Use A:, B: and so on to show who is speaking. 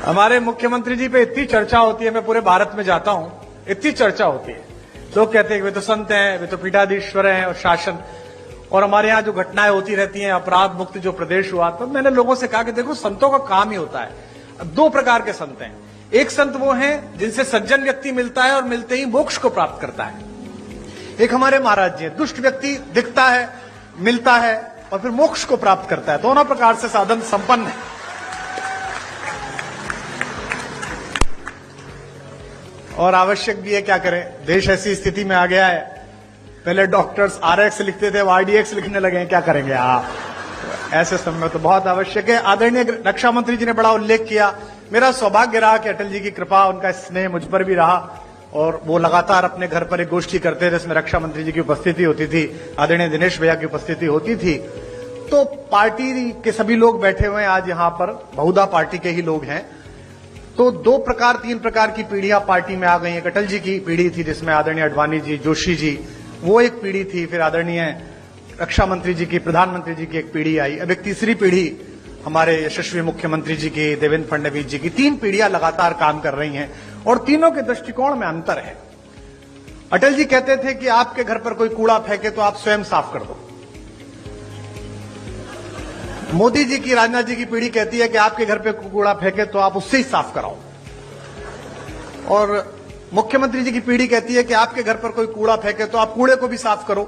A: हमारे मुख्यमंत्री जी पे इतनी चर्चा होती है, मैं पूरे भारत में जाता हूं, इतनी चर्चा होती है। लोग कहते हैं कि वे तो संत हैं, वे तो पीठाधीश्वर हैं और शासन, और हमारे यहाँ जो घटनाएं होती रहती हैं, अपराध मुक्त जो प्रदेश हुआ, तो मैंने लोगों से कहा कि देखो संतों का काम ही होता है। दो प्रकार के संत हैं। एक संत वो हैं जिनसे सज्जन व्यक्ति मिलता है और मिलते ही मोक्ष को प्राप्त करता है। एक हमारे महाराज जी हैं, दुष्ट व्यक्ति दिखता है, मिलता है और फिर मोक्ष को प्राप्त करता है। दोनों प्रकार से साधन संपन्न है। और आवश्यक भी है, क्या करें, देश ऐसी स्थिति में आ गया है। पहले डॉक्टर्स RX लिखते थे, अब RDX लिखने लगे हैं, क्या करेंगे आप। ऐसे समय में तो बहुत आवश्यक है। आदरणीय रक्षा मंत्री जी ने बड़ा उल्लेख किया। मेरा सौभाग्य रहा कि अटल जी की कृपा, उनका स्नेह मुझ पर भी रहा और वो लगातार अपने घर पर एक गोष्ठी करते थे जिसमें रक्षा मंत्री जी की उपस्थिति होती थी, आदरणीय दिनेश भैया की उपस्थिति होती थी। तो पार्टी के सभी लोग बैठे हुए हैं आज यहाँ पर, बहुधा पार्टी के ही लोग हैं। तो दो प्रकार, तीन प्रकार की पीढ़ियां पार्टी में आ गई हैं। अटल जी की पीढ़ी थी जिसमें आदरणीय अडवाणी जी, जोशी जी, वो एक पीढ़ी थी। फिर आदरणीय रक्षा मंत्री जी की, प्रधानमंत्री जी की एक पीढ़ी आई। अब एक तीसरी पीढ़ी हमारे यशस्वी मुख्यमंत्री जी की, देवेंद्र फडणवीस जी की। तीन पीढ़ियां लगातार काम कर रही हैं और तीनों के दृष्टिकोण में अंतर है। अटल जी कहते थे कि आपके घर पर कोई कूड़ा फेंके तो आप स्वयं साफ कर दो। मोदी जी की, राजनाथ जी की पीढ़ी कहती है कि आपके घर पे कूड़ा फेंके तो आप उससे ही साफ कराओ। और मुख्यमंत्री जी की पीढ़ी कहती है कि आपके घर पर कोई कूड़ा फेंके तो आप कूड़े को भी साफ करो।